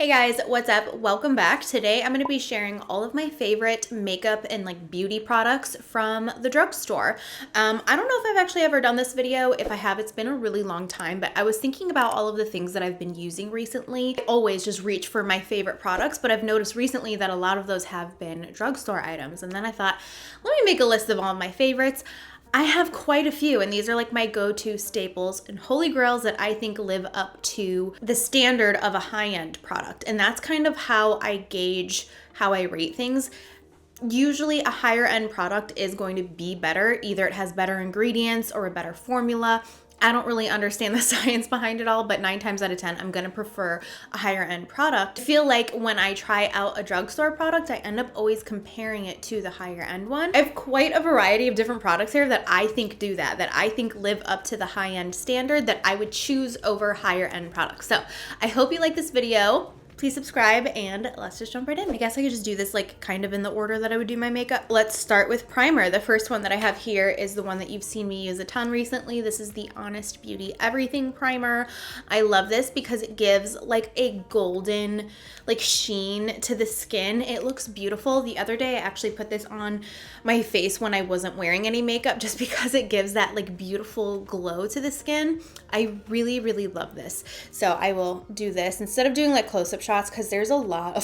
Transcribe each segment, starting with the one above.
Hey guys, what's up? Welcome back. Today I'm going to be sharing all of my favorite makeup and beauty products from the drugstore. I don't know if I've actually ever done this video. If I have, it's been a really long time, but I was thinking about all of the things that I've been using recently. I always just reach for my favorite products, but I've noticed recently that a lot of those have been drugstore items. And then I thought, let me make a list of all of my favorites. I have quite a few, and these are like my go-to staples and holy grails that I think live up to the standard of a high-end product. And that's kind of how I gauge how I rate things. Usually a higher end product is going to be better. Either it has better ingredients or a better formula. I don't really understand the science behind it all, but 9 times out of 10, I'm gonna prefer a higher end product. I feel like when I try out a drugstore product, I end up always comparing it to the higher end one. I have quite a variety of different products here that I think do that I think live up to the high end standard that I would choose over higher end products. So I hope you like this video. Please subscribe and let's just jump right in. I guess I could just do this kind of in the order that I would do my makeup. Let's start with primer. The first one that I have here is the one that you've seen me use a ton recently. This is the Honest Beauty Everything Primer. I love this because it gives a golden sheen to the skin. It looks beautiful. The other day I actually put this on my face when I wasn't wearing any makeup just because it gives that beautiful glow to the skin. I really, really love this. So I will do this instead of doing close-up shots because there's a lot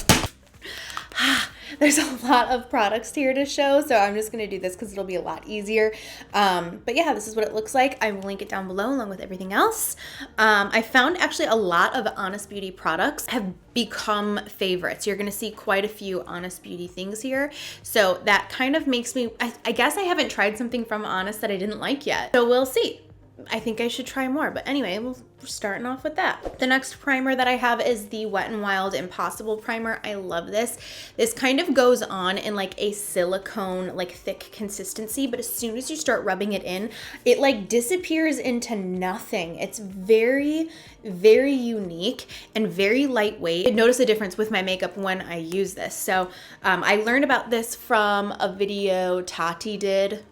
of products here to show, so I'm just gonna do this because it'll be a lot easier. But yeah, this is what it looks like. I will link it down below along with everything else. I found actually a lot of Honest Beauty products have become favorites. You're gonna see quite a few Honest Beauty things here, so that kind of makes me, I guess I haven't tried something from Honest that I didn't like yet, so we'll see. I think I should try more, but anyway, we're starting off with that. The next primer that I have is the Wet n Wild Impossible Primer. I love this. This kind of goes on in a silicone, thick consistency, but as soon as you start rubbing it in, it disappears into nothing. It's very, very unique and very lightweight. I notice a difference with my makeup when I use this. So I learned about this from a video Tati did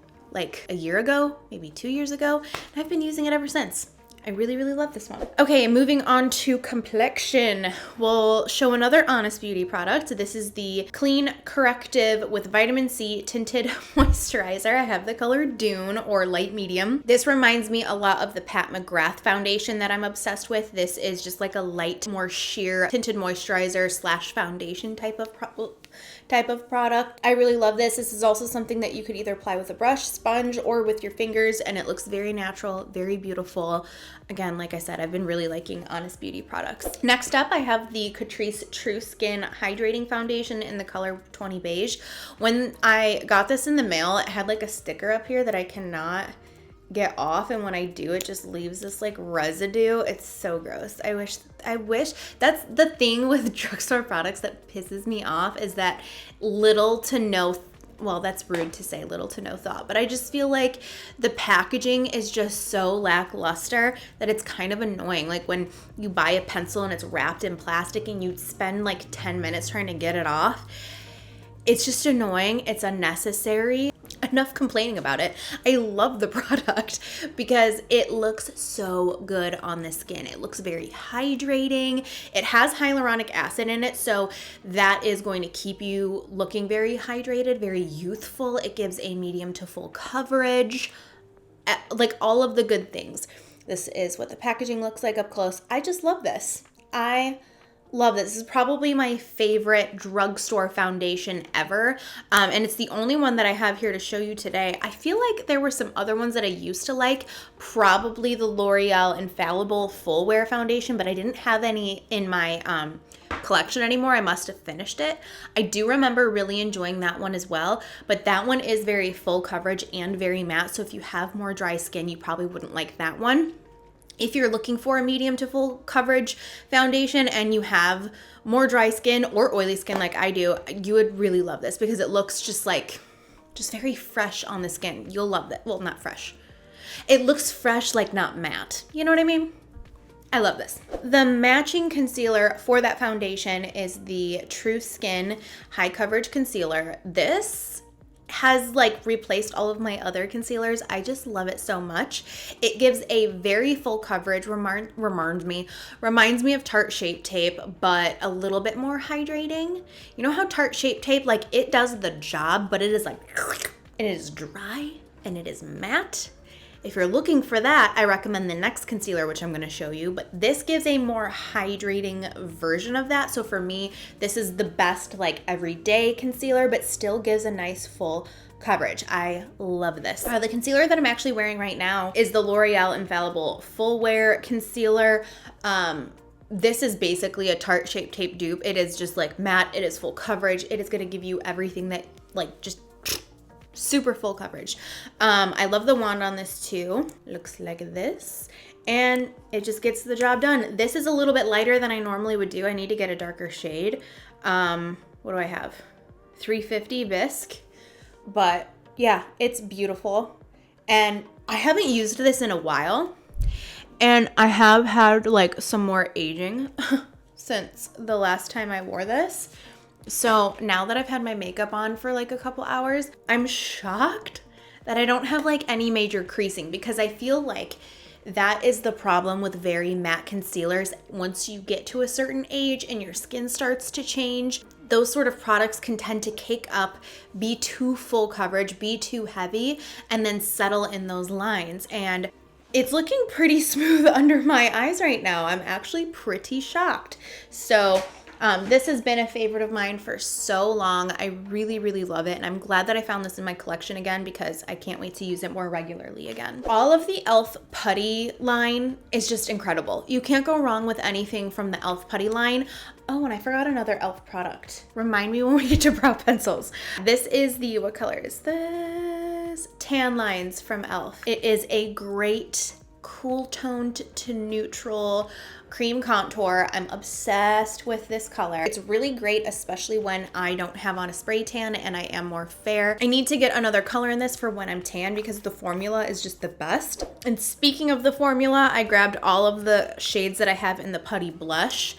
a year ago, maybe 2 years ago, and I've been using it ever since. I really, really love this one. Okay, moving on to complexion. We'll show another Honest Beauty product. This is the Clean Corrective with Vitamin C Tinted Moisturizer. I have the color Dune or light medium. This reminds me a lot of the Pat McGrath foundation that I'm obsessed with. This is just a light, more sheer tinted moisturizer / foundation type of product. I really love this. This is also something that you could either apply with a brush, sponge, or with your fingers, and it looks very natural, very beautiful. Again, like I said, I've been really liking Honest Beauty products. Next up, I have the Catrice True Skin Hydrating Foundation in the color 20 Beige. When I got this in the mail, it had a sticker up here that I cannot get off, and when I do, it just leaves this residue. It's so gross. I wish that's the thing with drugstore products that pisses me off, is that little to no, well, that's rude to say little to no thought, but I just feel like the packaging is just so lackluster that it's kind of annoying. When you buy a pencil and it's wrapped in plastic and you spend 10 minutes trying to get it off, it's just annoying. It's unnecessary. Enough complaining about it. I love the product because it looks so good on the skin. It looks very hydrating. It has hyaluronic acid in it, so that is going to keep you looking very hydrated, very youthful. It gives a medium to full coverage, all of the good things. This is what the packaging looks like up close. I just love this. I love this. This is probably my favorite drugstore foundation ever. And it's the only one that I have here to show you today. I feel like there were some other ones that I used to like, probably the L'Oreal Infallible Full Wear Foundation, but I didn't have any in my collection anymore. I must have finished it. I do remember really enjoying that one as well, but that one is very full coverage and very matte. So if you have more dry skin, you probably wouldn't like that one. If you're looking for a medium to full coverage foundation and you have more dry skin or oily skin like I do, you would really love this because it looks just very fresh on the skin. You'll love that. Well, not fresh. It looks fresh, not matte. You know what I mean? I love this. The matching concealer for that foundation is the True Skin High Coverage Concealer. This has like replaced all of my other concealers. I just love it so much. It gives a very full coverage, reminds me of Tarte Shape Tape, but a little bit more hydrating. You know how Tarte Shape Tape, like it does the job, but it is like, and it is dry and it is matte. If you're looking for that, I recommend the next concealer, which I'm going to show you, but this gives a more hydrating version of that. So for me, this is the best like everyday concealer, but still gives a nice full coverage. I love this. The concealer that I'm actually wearing right now is the L'Oreal Infallible Full Wear Concealer. This is basically a Tarte Shape Tape dupe. It is just like matte. It is full coverage. It is going to give you everything that like just super full coverage. I love the wand on this too. Looks like this. And it just gets the job done. This is a little bit lighter than I normally would do. I need to get a darker shade. What do I have? 350 Bisque. But yeah, it's beautiful. And I haven't used this in a while. And I have had like some more aging since the last time I wore this. So now that I've had my makeup on for like a couple hours, I'm shocked that I don't have like any major creasing, because I feel like that is the problem with very matte concealers. Once you get to a certain age and your skin starts to change, those sort of products can tend to cake up, be too full coverage, be too heavy, and then settle in those lines. And it's looking pretty smooth under my eyes right now. I'm actually pretty shocked. So this has been a favorite of mine for so long. I really, really love it. And I'm glad that I found this in my collection again, because I can't wait to use it more regularly again. All of the e.l.f. putty line is just incredible. You can't go wrong with anything from the e.l.f. putty line. Oh, and I forgot another e.l.f. product. Remind me when we get to brow pencils. This is the, what color is this? Tan Lines from e.l.f. It is a great cool toned to neutral cream contour. I'm obsessed with this color. It's really great, especially when I don't have on a spray tan and I am more fair. I need to get another color in this for when I'm tan, because the formula is just the best. And speaking of the formula, I grabbed all of the shades that I have in the putty blush.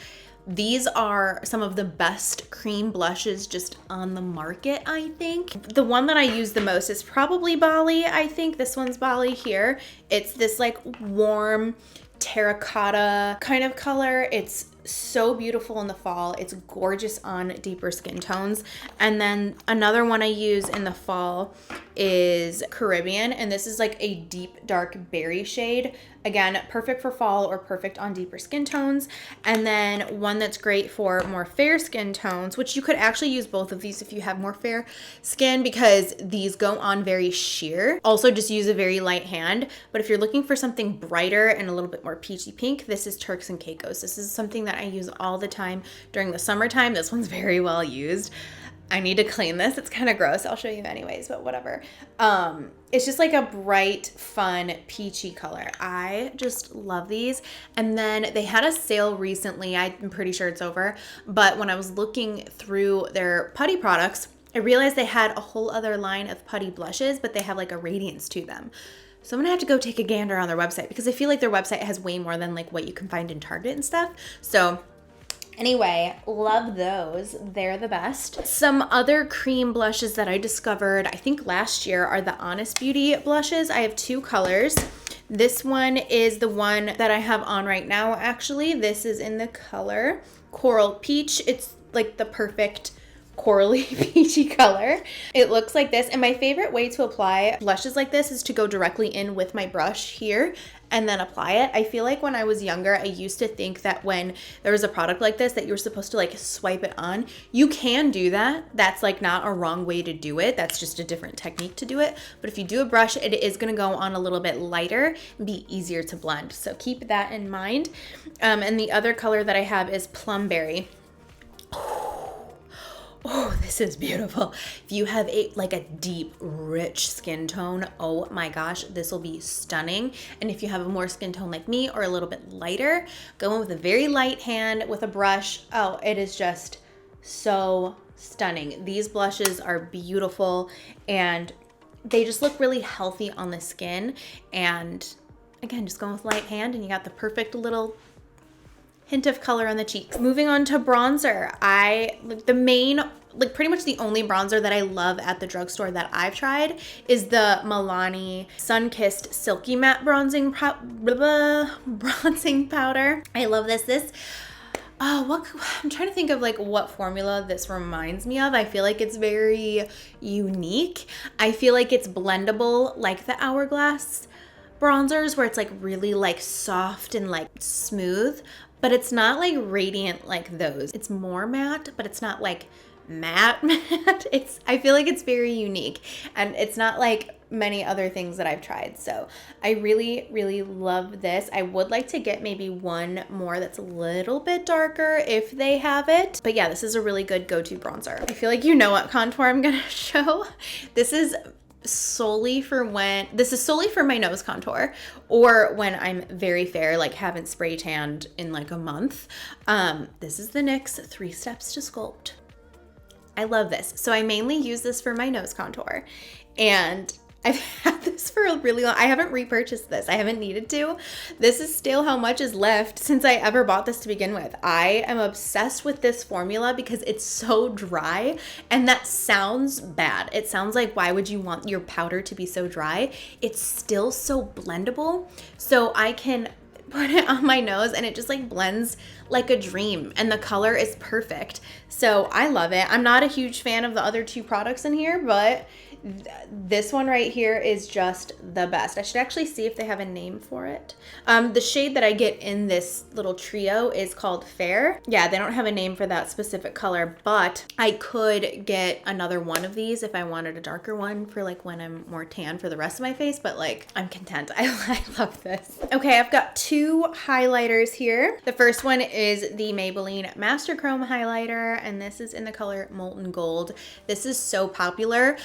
These are some of the best cream blushes just on the market, I think. The one that I use the most is probably Bali, I think. This one's Bali here. It's this like warm terracotta kind of color. It's so beautiful in the fall. It's gorgeous on deeper skin tones. And then another one I use in the fall is Caribbean, and this is like a deep dark berry shade. Again, perfect for fall or perfect on deeper skin tones. And then one that's great for more fair skin tones, which you could actually use both of these if you have more fair skin, because these go on very sheer. Also just use a very light hand. But if you're looking for something brighter and a little bit more peachy pink, this is Turks and Caicos. This is something that I use all the time during the summertime. This one's very well used. I need to clean this. It's kind of gross. I'll show you anyways, but whatever. It's just like a bright, fun, peachy color. I just love these. And then they had a sale recently. I'm pretty sure it's over. But when I was looking through their putty products, I realized they had a whole other line of putty blushes, but they have like a radiance to them. So I'm gonna have to go take a gander on their website, because I feel like their website has way more than like what you can find in Target and stuff. So anyway, love those. They're the best. Some other cream blushes that I discovered, I think last year, are the Honest Beauty blushes. I have two colors. This one is the one that I have on right now, actually. This is in the color Coral Peach. It's like the perfect corally peachy color. It looks like this, and my favorite way to apply blushes like this is to go directly in with my brush here and then apply it. I feel like when I was younger, I used to think that when there was a product like this that you were supposed to like swipe it on. You can do that. That's like not a wrong way to do it. That's just a different technique to do it. But if you do a brush, it is going to go on a little bit lighter and be easier to blend. So keep that in mind. And the other color that I have is Plumberry. Oh, this is beautiful. If you have like a deep, rich skin tone, oh my gosh, this will be stunning. And if you have a more skin tone like me or a little bit lighter, go in with a very light hand with a brush. Oh, it is just so stunning. These blushes are beautiful and they just look really healthy on the skin. And again, just going with light hand and you got the perfect little hint of color on the cheeks. Moving on to bronzer. Pretty much the only bronzer that I love at the drugstore that I've tried is the Milani Sun-Kissed Silky Matte bronzing powder. I love this. I'm trying to think of like what formula this reminds me of. I feel like it's very unique. I feel like it's blendable like the Hourglass bronzers, where it's like really like soft and like smooth, but it's not like radiant like those. It's more matte, but it's not like matte. I feel like it's very unique, and it's not like many other things that I've tried. So I really, really love this. I would like to get maybe one more that's a little bit darker if they have it. But yeah, this is a really good go-to bronzer. I feel like you know what contour I'm gonna show. This is solely for my nose contour, or when I'm very fair, like haven't spray tanned in like a month. This is the NYX 3 Steps to Sculpt. I love this. So I mainly use this for my nose contour, and I've had this for a really long, I haven't repurchased this. I haven't needed to. This is still how much is left since I ever bought this to begin with. I am obsessed with this formula because it's so dry, and that sounds bad. It sounds like, why would you want your powder to be so dry? It's still so blendable. So I can put it on my nose and it just like blends like a dream, and the color is perfect. So I love it. I'm not a huge fan of the other two products in here, but this one right here is just the best. I should actually see if they have a name for it. The shade that I get in this little trio is called Fair. Yeah, they don't have a name for that specific color, but I could get another one of these if I wanted a darker one for like when I'm more tan for the rest of my face, but like I'm content. I love this. Okay, I've got 2 highlighters here. The first one is the Maybelline Master Chrome highlighter, and this is in the color Molten Gold. This is so popular.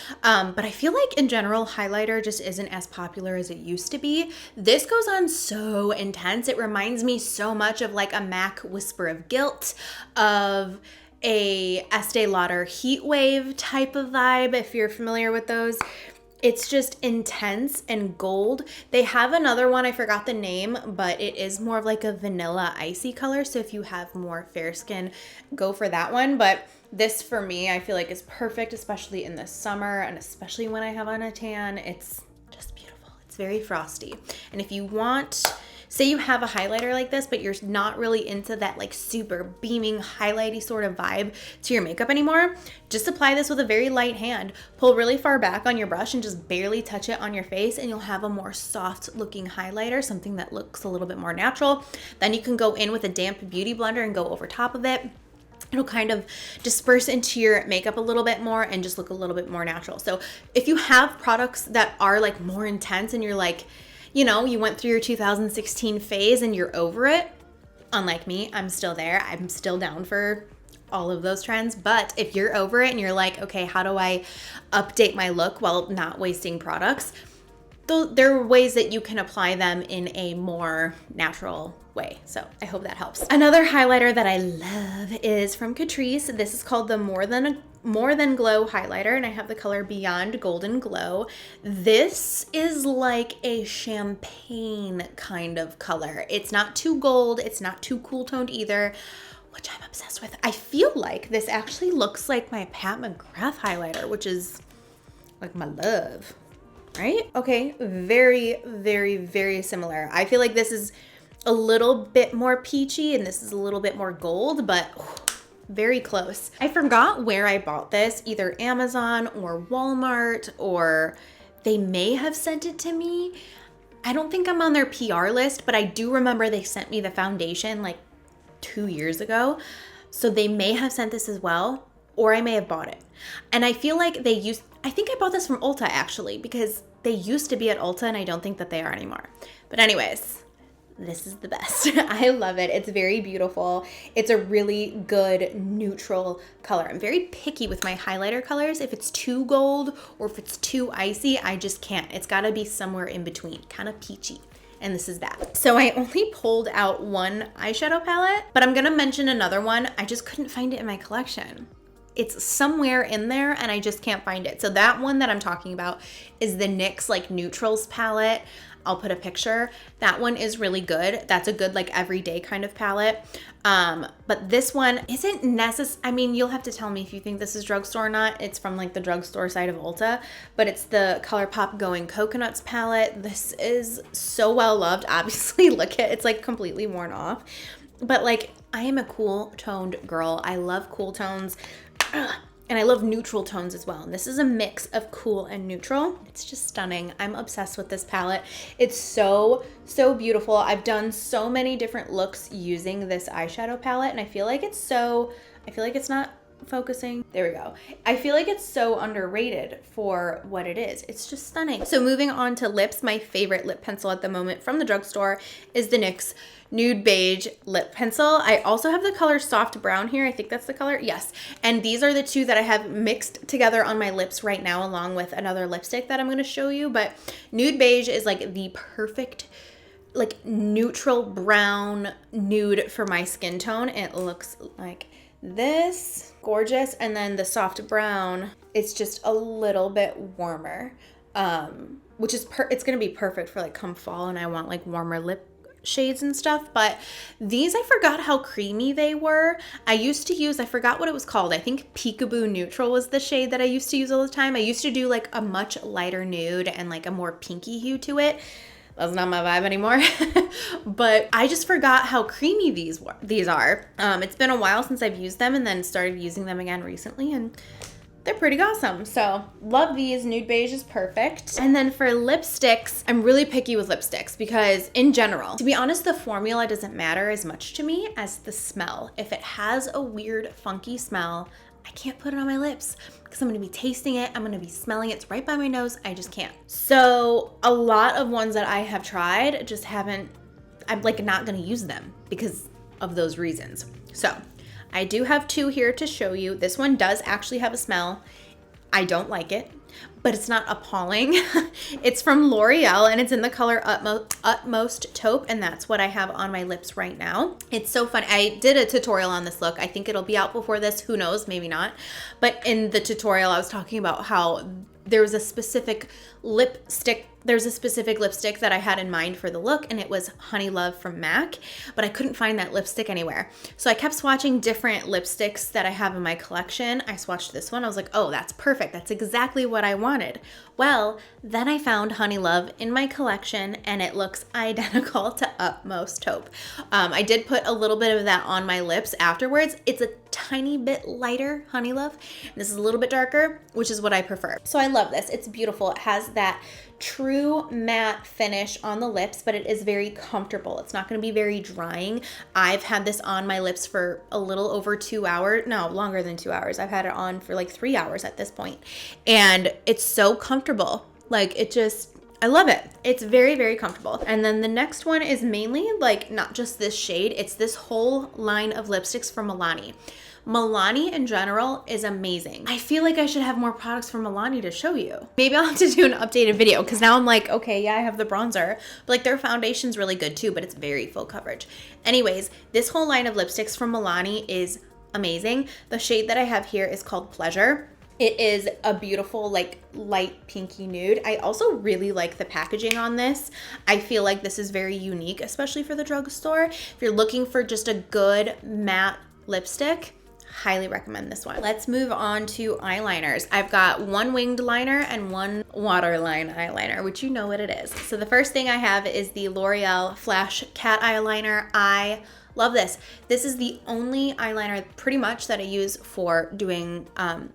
But I feel like in general, highlighter just isn't as popular as it used to be. This goes on so intense. It reminds me so much of like a MAC Whisper of Guilt, of a Estee Lauder Heat Wave type of vibe, if you're familiar with those. It's just intense and gold. They have another one, I forgot the name, but it is more of like a vanilla icy color. So if you have more fair skin, go for that one. But this for me, I feel like is perfect, especially in the summer, and especially when I have on a tan. It's just beautiful. It's very frosty. And if you want, say you have a highlighter like this, but you're not really into that like super beaming highlighty sort of vibe to your makeup anymore, just apply this with a very light hand. Pull really far back on your brush and just barely touch it on your face, and you'll have a more soft looking highlighter, something that looks a little bit more natural. Then you can go in with a damp beauty blender and go over top of it. It'll kind of disperse into your makeup a little bit more and just look a little bit more natural. So if you have products that are like more intense and you're like, you know, you went through your 2016 phase and you're over it, unlike me, I'm still there. I'm still down for all of those trends. But if you're over it and you're like, okay, how do I update my look while not wasting products? There are ways that you can apply them in a more natural way. So I hope that helps. Another highlighter that I love is from Catrice. This is called the More Than Glow highlighter, and I have the color Beyond Golden Glow. This is like a champagne kind of color. It's not too gold, it's not too cool toned either, which I'm obsessed with. I feel like this actually looks like my Pat McGrath highlighter, which is like my love. Right? Okay, very, very, very similar. I feel like this is a little bit more peachy and this is a little bit more gold, but very close. I forgot where I bought this, either Amazon or Walmart, or they may have sent it to me. I don't think I'm on their PR list, but I do remember they sent me the foundation like 2 years ago. So they may have sent this as well, or I may have bought it. And I feel like I think I bought this from Ulta actually, because they used to be at Ulta and I don't think that they are anymore. But anyways, this is the best. I love it. It's very beautiful. It's a really good neutral color. I'm very picky with my highlighter colors. If it's too gold or if it's too icy, I just can't. It's gotta be somewhere in between, kind of peachy. And this is that. So I only pulled out one eyeshadow palette, but I'm gonna mention another one. I just couldn't find it in my collection. It's somewhere in there and I just can't find it. So that one that I'm talking about is the NYX like neutrals palette. I'll put a picture. That one is really good. That's a good like everyday kind of palette. But this one isn't necessary. I mean, you'll have to tell me if you think this is drugstore or not. It's from like the drugstore side of Ulta, but it's the ColourPop Going Coconuts palette. This is so well loved. Obviously, look at it's like completely worn off, but like I am a cool toned girl. I love cool tones. And I love neutral tones as well. And this is a mix of cool and neutral. It's just stunning. I'm obsessed with this palette. It's so, so beautiful. I've done so many different looks using this eyeshadow palette, and I feel like it's not focusing. There we go. I feel like it's so underrated for what it is. It's just stunning. So moving on to lips, my favorite lip pencil at the moment from the drugstore is the NYX Nude Beige Lip Pencil. I also have the color Soft Brown here. I think that's the color. Yes. And these are the two that I have mixed together on my lips right now, along with another lipstick that I'm going to show you. But Nude Beige is like the perfect like neutral brown nude for my skin tone. It looks like this. Gorgeous. And then the Soft Brown, it's just a little bit warmer, which is it's going to be perfect for like come fall and I want like warmer lip shades and stuff. But these, I forgot how creamy they were. I used to use, I forgot what it was called. I think Peekaboo Neutral was the shade that I used to use all the time. I used to do like a much lighter nude and like a more pinky hue to it. That's not my vibe anymore. But I just forgot how creamy these are. It's been a while since I've used them and then started using them again recently, and they're pretty awesome. So love these. Nude Beige is perfect. And then for lipsticks, I'm really picky with lipsticks because in general, to be honest, the formula doesn't matter as much to me as the smell. If it has a weird, funky smell, I can't put it on my lips because I'm going to be tasting it. I'm going to be smelling it. It's right by my nose. I just can't. So a lot of ones that I have tried just haven't, I'm like not going to use them because of those reasons. So I do have two here to show you. This one does actually have a smell. I don't like it, but it's not appalling. It's from L'Oreal and it's in the color Utmost Taupe, and that's what I have on my lips right now. It's so fun. I did a tutorial on this look. I think it'll be out before this. Who knows? Maybe not. But in the tutorial, I was talking about how there was a specific lipstick. There's a specific lipstick that I had in mind for the look, and it was Honey Love from MAC, but I couldn't find that lipstick anywhere. So I kept swatching different lipsticks that I have in my collection. I swatched this one. I was like, oh, that's perfect. That's exactly what I wanted. Well, then I found Honey Love in my collection, and it looks identical to Utmost Taupe. I did put a little bit of that on my lips afterwards. It's a tiny bit lighter, Honey Love. This is a little bit darker, which is what I prefer. So I love this. It's beautiful. It has that true matte finish on the lips, but it is very comfortable. It's not going to be very drying. I've had this on my lips for a little over 2 hours. No, longer than 2 hours. I've had it on for like 3 hours at this point. And it's so comfortable. Like it just, I love it. It's very, very comfortable. And then the next one is mainly like not just this shade. It's this whole line of lipsticks from Milani. Milani in general is amazing. I feel like I should have more products from Milani to show you. Maybe I'll have to do an updated video because now I'm like, okay, yeah, I have the bronzer. But like their foundation's really good too, but it's very full coverage. Anyways, this whole line of lipsticks from Milani is amazing. The shade that I have here is called Pleasure. It is a beautiful like light pinky nude. I also really like the packaging on this. I feel like this is very unique, especially for the drugstore. If you're looking for just a good matte lipstick, highly recommend this one. Let's move on to eyeliners. I've got one winged liner and one waterline eyeliner, which you know what it is. So the first thing I have is the L'Oreal Flash Cat Eyeliner. I love this. This is the only eyeliner pretty much that I use for doing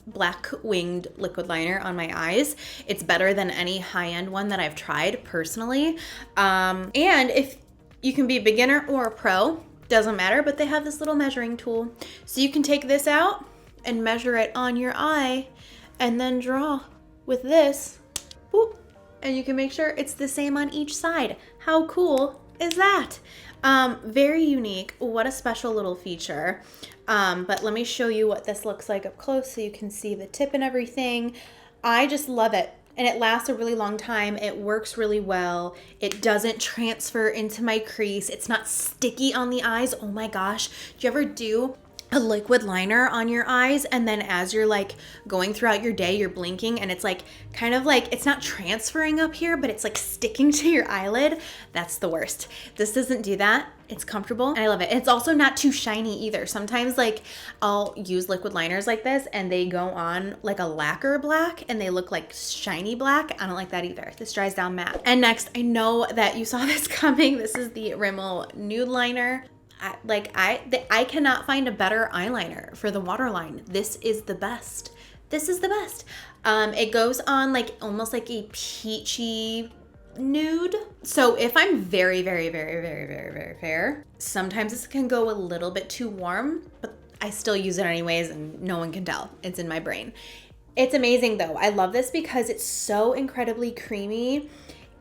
black winged liquid liner on my eyes. It's better than any high-end one that I've tried personally. And if you can be a beginner or a pro, doesn't matter, but they have this little measuring tool. So you can take this out and measure it on your eye and then draw with this. Boop, and you can make sure it's the same on each side. How cool is that? Very unique. What a special little feature. But let me show you what this looks like up close so you can see the tip and everything. I just love it. And it lasts a really long time. It works really well. It doesn't transfer into my crease. It's not sticky on the eyes. Oh my gosh. Do you ever do a liquid liner on your eyes, and then as you're like going throughout your day, you're blinking and it's like kind of like, it's not transferring up here, but it's like sticking to your eyelid. That's the worst. This doesn't do that. It's comfortable and I love it. It's also not too shiny either. Sometimes like I'll use liquid liners like this and they go on like a lacquer black and they look like shiny black. I don't like that either. This dries down matte. And next, I know that you saw this coming. This is the Rimmel Nude Liner. I cannot find a better eyeliner for the waterline. This is the best. This is the best. It goes on like almost like a peachy nude. So if I'm very, very, very, very, very, very fair, sometimes this can go a little bit too warm, but I still use it anyways and no one can tell. It's in my brain. It's amazing though. I love this because it's so incredibly creamy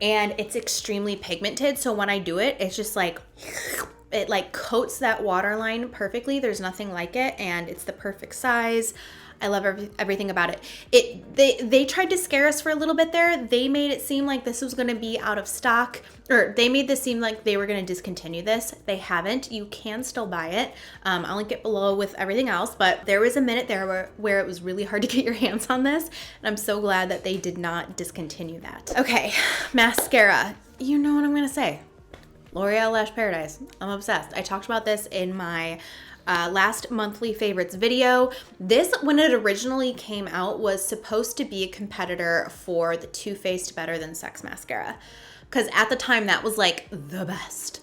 and it's extremely pigmented. So when I do it, it's just like, it like coats that waterline perfectly. There's nothing like it and it's the perfect size. I love everything about it. They tried to scare us for a little bit there. They made it seem like this was going to be out of stock, or they made this seem like they were going to discontinue this. They haven't. You can still buy it. I'll link it below with everything else, but there was a minute there where it was really hard to get your hands on this, and I'm so glad that they did not discontinue that. Okay, mascara. You know what I'm going to say. L'Oreal Lash Paradise. I'm obsessed. I talked about this in my last monthly favorites video. This, when it originally came out, was supposed to be a competitor for the Too Faced Better Than Sex mascara, because at the time that was like the best.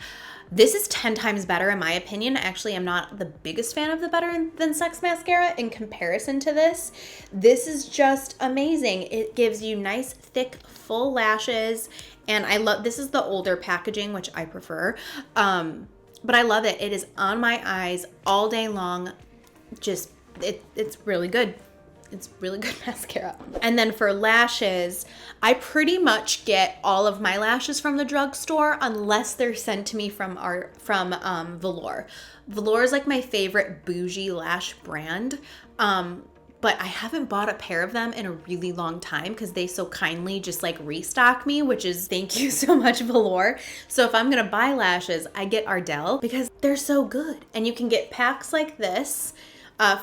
This is 10 times better in my opinion. Actually, I'm not the biggest fan of the Better Than Sex mascara in comparison to this. This is just amazing. It gives you nice, thick, full lashes. And I love, this is the older packaging, which I prefer. But I love it. It is on my eyes all day long. Just, it's really good. It's really good mascara. And then for lashes, I pretty much get all of my lashes from the drugstore unless they're sent to me from Velour. Velour is like my favorite bougie lash brand. But I haven't bought a pair of them in a really long time because they so kindly just like restock me, which is thank you so much, Velour. So if I'm gonna buy lashes, I get Ardell because they're so good. And you can get packs like this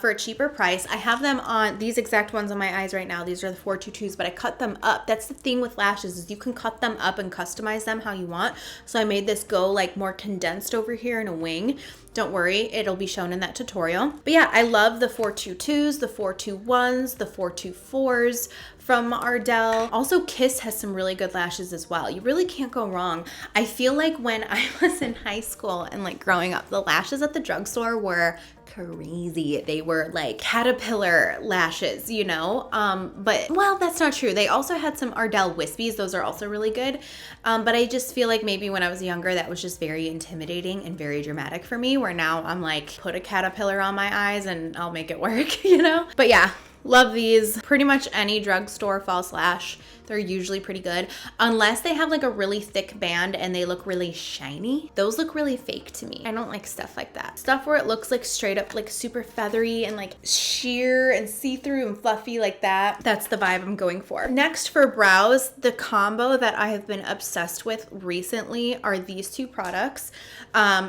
for a cheaper price. I have them on, these exact ones on my eyes right now. These are the 422s, but I cut them up. That's the thing with lashes, is you can cut them up and customize them how you want. So I made this go like more condensed over here in a wing. Don't worry, it'll be shown in that tutorial. But yeah, I love the 422s, the 421s, the 424s from Ardell. Also, Kiss has some really good lashes as well. You really can't go wrong. I feel like when I was in high school and like growing up, the lashes at the drugstore were crazy. They were like caterpillar lashes, you know? But well, that's not true. They also had some Ardell wispies. Those are also really good. But I just feel like maybe when I was younger, that was just very intimidating and very dramatic for me, where now I'm like, put a caterpillar on my eyes and I'll make it work, you know? But yeah, love these. Pretty much any drugstore false lash, they're usually pretty good. Unless they have like a really thick band and they look really shiny. Those look really fake to me. I don't like stuff like that. Stuff where it looks like straight up like super feathery and like sheer and see-through and fluffy like that. That's the vibe I'm going for. Next, for brows, the combo that I have been obsessed with recently are these two products.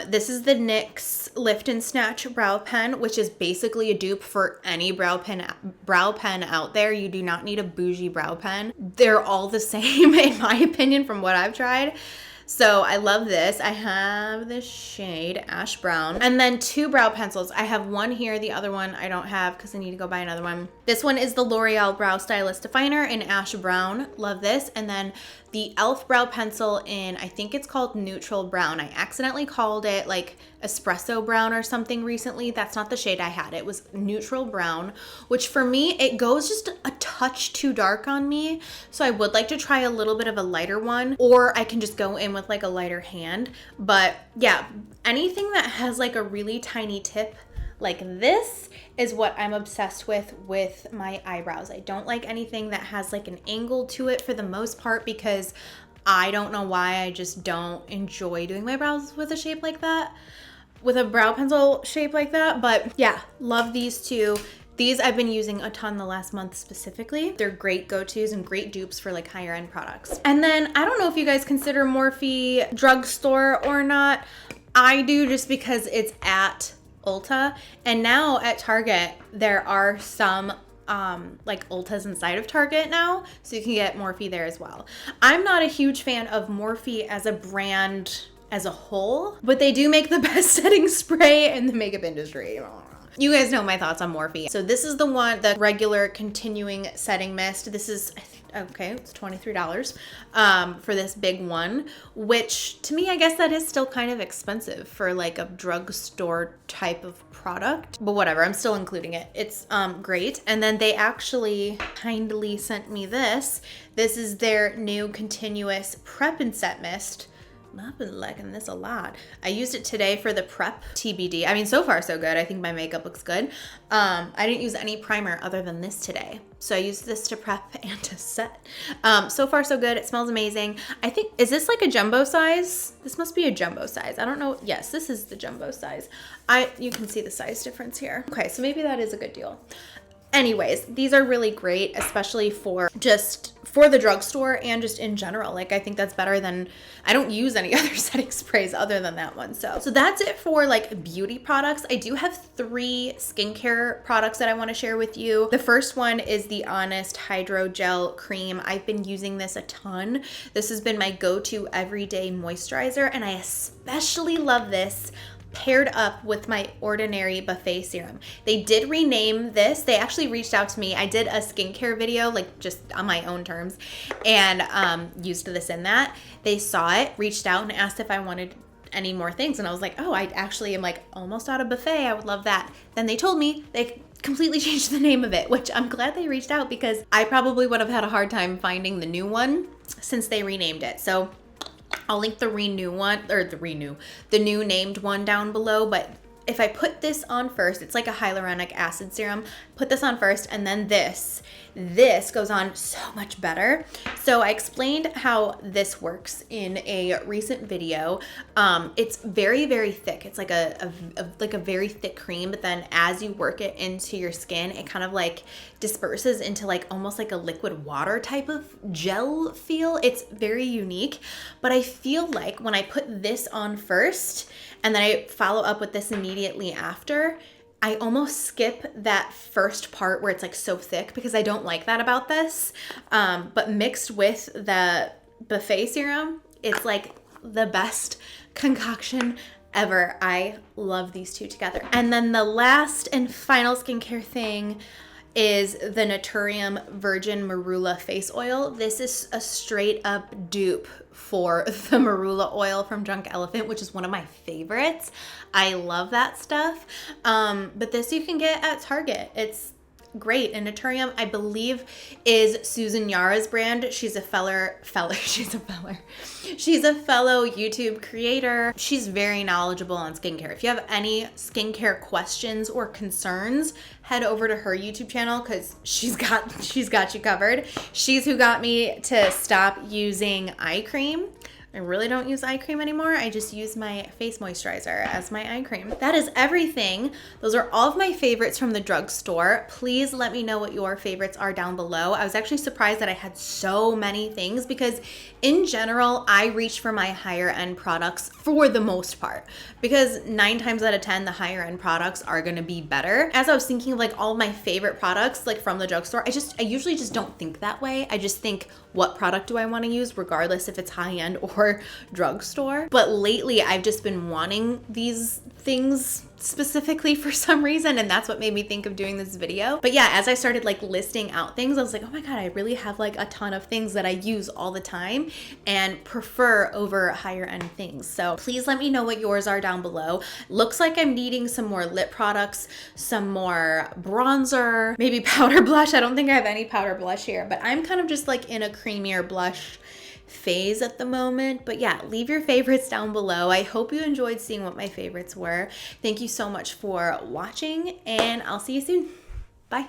This is the NYX Lift and Snatch Brow Pen, which is basically a dupe for any brow pen out there. You do not need a bougie brow pen. They're all the same in my opinion from what I've tried. So I love this. I have this shade Ash Brown, and then two brow pencils. I have one here, the other one I don't have because I need to go buy another one. This one is the L'Oreal Brow Stylist Definer in Ash Brown. Love this. And then the e.l.f. brow pencil in, I think it's called Neutral Brown. I accidentally called it like Espresso Brown or something recently. That's not the shade I had. It was Neutral Brown, which for me, it goes just a touch too dark on me. So I would like to try a little bit of a lighter one, or I can just go in with like a lighter hand. But yeah, anything that has like a really tiny tip like this is what I'm obsessed with my eyebrows. I don't like anything that has like an angle to it for the most part, because I don't know why, I just don't enjoy doing my brows with a shape like that, with a brow pencil shape like that. But yeah, love these two. These I've been using a ton the last month specifically. They're great go-tos and great dupes for like higher end products. And then I don't know if you guys consider Morphe drugstore or not. I do, just because it's at Ulta. And now at Target, there are some like Ultas inside of Target now, so you can get Morphe there as well. I'm not a huge fan of Morphe as a brand as a whole, but they do make the best setting spray in the makeup industry. You guys know my thoughts on Morphe. So this is the one, the regular continuing setting mist. This is, okay, it's $23 for this big one, which to me, I guess that is still kind of expensive for like a drugstore type of product, but whatever, I'm still including it. It's great. And then they actually kindly sent me this. This is their new continuous prep and set mist. I've been liking this a lot. I used it today for the prep TBD. I mean, so far so good. I think my makeup looks good. I didn't use any primer other than this today. So I used this to prep and to set. So far so good. It smells amazing. I think, is this like a jumbo size? This must be a jumbo size. I don't know. Yes, this is the jumbo size. You can see the size difference here. Okay, so maybe that is a good deal. Anyways, these are really great, especially for the drugstore and just in general. Like, I think that's better than, I don't use any other setting sprays other than that one. So that's it for like beauty products. I do have 3 skincare products that I want to share with you. The first one is the Honest Hydro Gel Cream. I've been using this a ton. This has been my go-to everyday moisturizer, and I especially love this paired up with my Ordinary Buffet Serum. They did rename this. They actually reached out to me. I did a skincare video, like just on my own terms, and used this in that. They saw it, reached out and asked if I wanted any more things. And I was like, oh, I actually am like almost out of buffet. I would love that. Then they told me they completely changed the name of it, which I'm glad they reached out because I probably would have had a hard time finding the new one since they renamed it. So I'll link the new named one down below, but if I put this on first, it's like a hyaluronic acid serum, put this on first, and then this goes on so much better. So I explained how this works in a recent video. It's very, very thick. It's like a very thick cream, but then as you work it into your skin, it kind of like disperses into like almost like a liquid water type of gel feel. It's very unique, but I feel like when I put this on first and then I follow up with this immediately after, I almost skip that first part where it's like so thick because I don't like that about this. But mixed with the Buffet Serum, it's like the best concoction ever. I love these two together. And then the last and final skincare thing is the Naturium Virgin Marula Face Oil. This is a straight up dupe for the Marula oil from Drunk Elephant, which is one of my favorites. I love that stuff. But this you can get at Target. It's great. And Naturium, I believe, is Susan Yara's brand. She's a fellow YouTube creator. She's very knowledgeable on skincare. If you have any skincare questions or concerns, head over to her YouTube channel because she's got you covered. She's who got me to stop using eye cream. I really don't use eye cream anymore. I just use my face moisturizer as my eye cream. That is everything. Those are all of my favorites from the drugstore. Please let me know what your favorites are down below. I was actually surprised that I had so many things because in general, I reach for my higher end products for the most part because 9 times out of 10, the higher end products are gonna be better. As I was thinking of like all of my favorite products like from the drugstore, I usually just don't think that way. I just think, what product do I wanna use regardless if it's high end or drugstore. But lately I've just been wanting these things specifically for some reason, and that's what made me think of doing this video. But yeah, as I started like listing out things, I was like, oh my god, I really have like a ton of things that I use all the time and prefer over higher end things. So please let me know what yours are down below. Looks like I'm needing some more lip products, some more bronzer, maybe powder blush. I don't think I have any powder blush here, but I'm kind of just like in a creamier blush phase at the moment. But yeah, leave your favorites down below. I hope you enjoyed seeing what my favorites were. Thank you so much for watching, and I'll see you soon. Bye.